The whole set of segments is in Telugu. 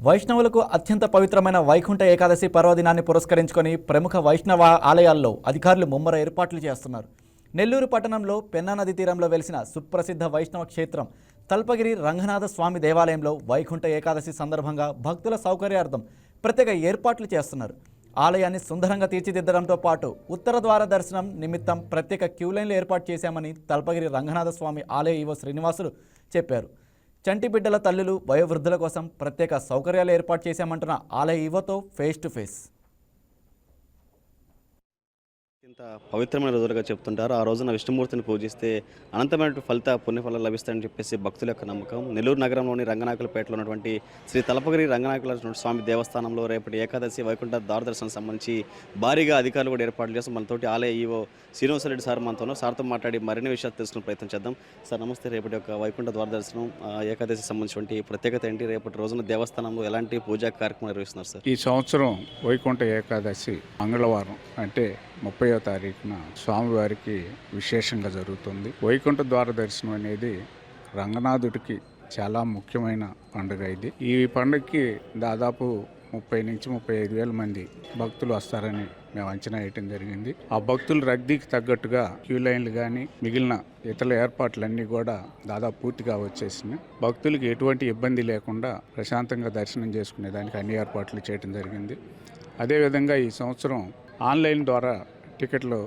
వైష్ణవులకు అత్యంత పవిత్రమైన వైకుంఠ ఏకాదశి పర్వదినాన్ని పురస్కరించుకొని ప్రముఖ వైష్ణవ ఆలయాల్లో అధికారులు ముమ్మర ఏర్పాట్లు చేస్తున్నారు. నెల్లూరు పట్టణంలో పెన్నా నది తీరంలో వెలిసిన సుప్రసిద్ధ వైష్ణవ క్షేత్రం తల్పగిరి రంగనాథ స్వామి దేవాలయంలో వైకుంఠ ఏకాదశి సందర్భంగా భక్తుల సౌకర్యార్థం ప్రత్యేక ఏర్పాట్లు చేస్తున్నారు. ఆలయాన్ని సుందరంగా తీర్చిదిద్దడంతో పాటు ఉత్తర ద్వార దర్శనం నిమిత్తం ప్రత్యేక క్యూలైన్లు ఏర్పాటు చేశామని తల్పగిరి రంగనాథ స్వామి ఆలయ ఈవో శ్రీనివాసులు చెప్పారు. చంటి బిడ్డల తల్లులు వయోవృద్ధుల కోసం ప్రత్యేక సౌకర్యాలు ఏర్పాటు చేశామంటున్న ఆలయ ఈవోతో ఫేస్ టు ఫేస్. ఇంత పవిత్రమైన రోజులుగా చెప్తుంటారు. ఆ రోజున విష్ణుమూర్తిని పూజిస్తే అనంతమైన పుణ్యఫలాలు లభిస్తాయని చెప్పేసి భక్తుల యొక్క నమ్మకం. నెల్లూరు నగరంలోని రంగనాయకులపేటలో ఉన్నటువంటి శ్రీ తలపగిరి రంగనాయకుల స్వామి దేవస్థానంలో రేపటి ఏకాదశి వైకుంఠ ద్వారదర్శనం సంబంధించి భారీగా అధికారులు కూడా ఏర్పాట్లు చేస్తాం. మనతోటి ఆలయ ఈవో శ్రీనివాసరెడ్డి సార్ సార్తో మాట్లాడి మరిన్ని విషయాలు తెలుసుకునే ప్రయత్నం చేద్దాం. సార్ నమస్తే. రేపటి యొక్క వైకుంఠ ద్వారదర్శనం ఏకాదశి సంబంధించినటువంటి ప్రత్యేకత ఏంటి? రేపటి రోజున దేవస్థానంలో ఎలాంటి పూజా కార్యక్రమం నిర్వహిస్తున్నారు సార్? ఈ సంవత్సరం వైకుంఠ ఏకాదశి మంగళవారం అంటే 30వ తారీఖున స్వామివారికి విశేషంగా జరుగుతుంది. వైకుంఠ ద్వార దర్శనం అనేది రంగనాథుడికి చాలా ముఖ్యమైన పండుగ ఇది. ఈ పండుగకి దాదాపు 30 నుంచి 35 వేల మంది భక్తులు వస్తారని మేము అంచనా వేయటం జరిగింది. ఆ భక్తుల రద్దీకి తగ్గట్టుగా క్యూ లైన్లు కానీ మిగిలిన ఇతర ఏర్పాట్లన్నీ కూడా దాదాపు పూర్తిగా వచ్చేసినాయి. భక్తులకి ఎటువంటి ఇబ్బంది లేకుండా ప్రశాంతంగా దర్శనం చేసుకునే దానికి అన్ని ఏర్పాట్లు చేయడం జరిగింది. అదేవిధంగా ఈ సంవత్సరం ఆన్లైన్ ద్వారా టికెట్లు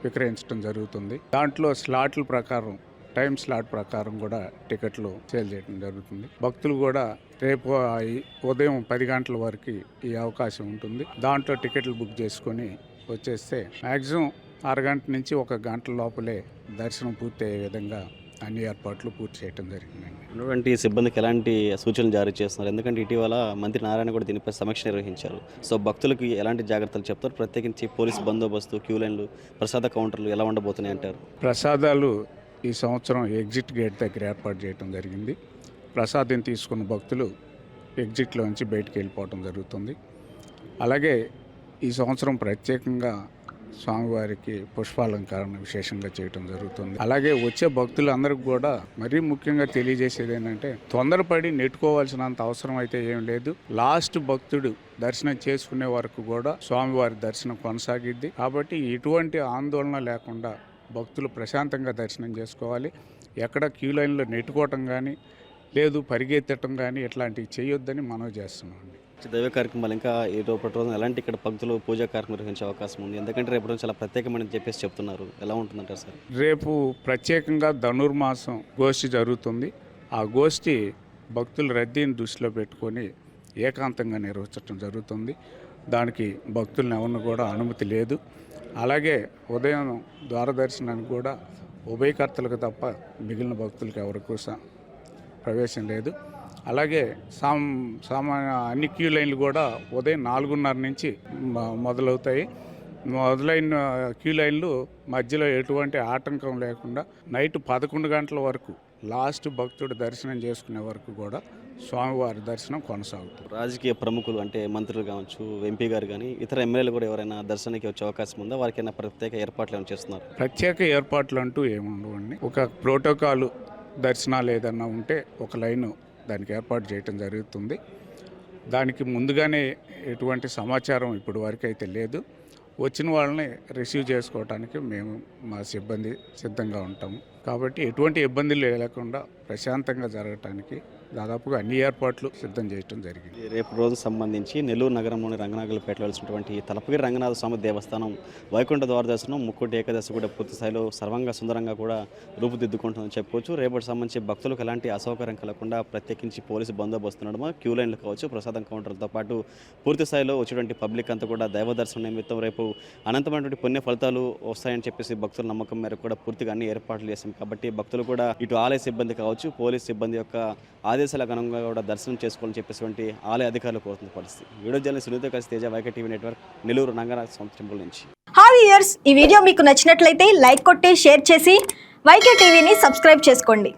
విక్రయించడం జరుగుతుంది. దాంట్లో స్లాట్ల ప్రకారం టైం స్లాట్ ప్రకారం కూడా టికెట్లు సేల్ చేయడం జరుగుతుంది. భక్తులు కూడా రేపు ఉదయం 10 గంటల వరకు ఈ అవకాశం ఉంటుంది. దాంట్లో టికెట్లు బుక్ చేసుకొని వచ్చేస్తే మ్యాక్సిమం అరగంట నుంచి 1 గంట లోపలే దర్శనం పూర్తి అయ్యే విధంగా అన్ని ఏర్పాట్లు పూర్తి చేయడం జరిగిందండి. ఉన్నటువంటి సిబ్బందికి ఎలాంటి సూచనలు జారీ చేస్తున్నారు? ఎందుకంటే ఇటీవల మంత్రి నారాయణ కూడా దీనిపై సమీక్ష నిర్వహించారు. సో భక్తులకు ఎలాంటి జాగ్రత్తలు చెప్తారు? ప్రత్యేకించి పోలీసు బందోబస్తు, క్యూ లైన్లు, ప్రసాద కౌంటర్లు ఎలా ఉండబోతున్నాయి అంటారు? ప్రసాదాలు ఈ సంవత్సరం ఎగ్జిట్ గేట్ దగ్గర ఏర్పాటు చేయడం జరిగింది. ప్రసాదం తీసుకున్న భక్తులు ఎగ్జిట్లోంచి బయటికి వెళ్ళిపోవడం జరుగుతుంది. అలాగే ఈ సంవత్సరం ప్రత్యేకంగా స్వామివారికి పుష్పాలంకరణ విశేషంగా చేయడం జరుగుతుంది. అలాగే వచ్చే భక్తులందరికీ కూడా మరీ ముఖ్యంగా తెలియజేసేది ఏంటంటే తొందరపడి నెట్టుకోవాల్సినంత అవసరం అయితే ఏం లేదు. లాస్ట్ భక్తుడు దర్శనం చేసుకునే వరకు కూడా స్వామివారి దర్శనం కొనసాగిద్ది. కాబట్టి ఎటువంటి ఆందోళన లేకుండా భక్తులు ప్రశాంతంగా దర్శనం చేసుకోవాలి. ఎక్కడ క్యూ లైన్లో నెట్టుకోవటం కానీ లేదు పరిగెత్తటం కానీ ఇట్లాంటివి చేయొద్దని మనవి చేస్తున్నాం. దైవ కార్యక్రమాలు ఇంకా ఈ రేపటి రోజున ఎలాంటి ఇక్కడ భక్తులు పూజా కార్యక్రమం నిర్వహించే అవకాశం ఉంది? ఎందుకంటే రేపటి రోజు చాలా ప్రత్యేకమని చెప్పేసి చెప్తున్నారు. ఎలా ఉంటుందంటారు సార్? రేపు ప్రత్యేకంగా ధనుర్మాసం గోష్ఠి జరుగుతుంది. ఆ గోష్ఠి భక్తుల రద్దీని దృష్టిలో పెట్టుకొని ఏకాంతంగా నిర్వహించడం జరుగుతుంది. దానికి భక్తులను ఎవరిని కూడా అనుమతి లేదు. అలాగే ఉదయం ద్వారదర్శనానికి కూడా ఉభయకర్తలకు తప్ప మిగిలిన భక్తులకు ఎవరికి ప్రవేశం లేదు. అలాగే సామాన్య అన్ని క్యూ లైన్లు కూడా ఉదయం 4:30 నుంచి మొదలవుతాయి. మొదలైన క్యూ లైన్లు మధ్యలో ఎటువంటి ఆటంకం లేకుండా నైట్ 11 గంటల వరకు లాస్ట్ భక్తుడు దర్శనం చేసుకునే వరకు కూడా స్వామివారి దర్శనం కొనసాగుతుంది. రాజకీయ ప్రముఖులు అంటే మంత్రులు కావచ్చు, ఎంపీ గారు కానీ ఇతర ఎమ్మెల్యేలు కూడా ఎవరైనా దర్శనానికి వచ్చే అవకాశం ఉందా? వారికి ఏమైనా ప్రత్యేక ఏర్పాట్లు ఏమైనా చేస్తున్నారు? ప్రత్యేక ఏర్పాట్లు అంటూ ఏముండవండి. ఒక ప్రోటోకాల్ దర్శనాలు ఏదన్నా ఉంటే ఒక లైను దానికి ఏర్పాటు చేయటం జరుగుతుంది. దానికి ముందుగానే ఎటువంటి సమాచారం ఇప్పటి వరకు అయితే లేదు. వచ్చిన వాళ్ళని రిసీవ్ చేసుకోవడానికి మేము మా సిబ్బంది సిద్ధంగా ఉంటాము. కాబట్టి ఎటువంటి ఇబ్బందులు లేకుండా ప్రశాంతంగా జరగటానికి దాదాపుగా అన్ని ఏర్పాట్లు సిద్ధం చేయడం జరిగింది. రేపు రోజు సంబంధించి నెల్లూరు నగరంలోని రంగనాయకులపేటలో వెలిసినటువంటి తలపగిరి రంగనాథ స్వామి దేవస్థానం వైకుంఠ ద్వారదర్శనం ముక్కోటి ఏకాదశి కూడా పూర్తి స్థాయిలో సర్వంగా సుందరంగా కూడా రూపుదిద్దుకుంటుందని చెప్పుకోవచ్చు. రేపటి సంబంధించి భక్తులకు ఎలాంటి అసౌకర్యం కలగకుండా ప్రత్యేకించి పోలీసు బందోబస్తు ఉండడమా, క్యూ లైన్లు కావచ్చు, ప్రసాదం కౌంటర్లతో పాటు పూర్తి స్థాయిలో వచ్చేటువంటి పబ్లిక్ అంతా కూడా దైవ దర్శనం నిమిత్తం రేపు అనంతమైనటువంటి పుణ్య ఫలితాలు వస్తాయని చెప్పేసి భక్తుల నమ్మకం మేరకు కూడా పూర్తిగా అన్ని ఏర్పాట్లు చేశాం. కాబట్టి భక్తులు కూడా ఇటు ఆలయ సిబ్బంది కావచ్చు, పోలీస్ సిబ్బంది యొక్క ఆదేశాలకు అనుగుణంగా కూడా దర్శనం చేసుకోవాలని చెప్పేసి ఆలయ అధికారులు కోరుతున్న పరిస్థితి. వీడియో జర్నలిస్ట్ సునీత కలిసి Teja, YK TV network, Nellore Ranganatha Swamy temple నుంచి. హాయ్ వ్యూయర్స్, ఈ వీడియో మీకు నచ్చినట్లయితే లైక్ కొట్టి షేర్ చేసి వైకే టీవీని సబ్స్క్రైబ్ చేసుకోండి.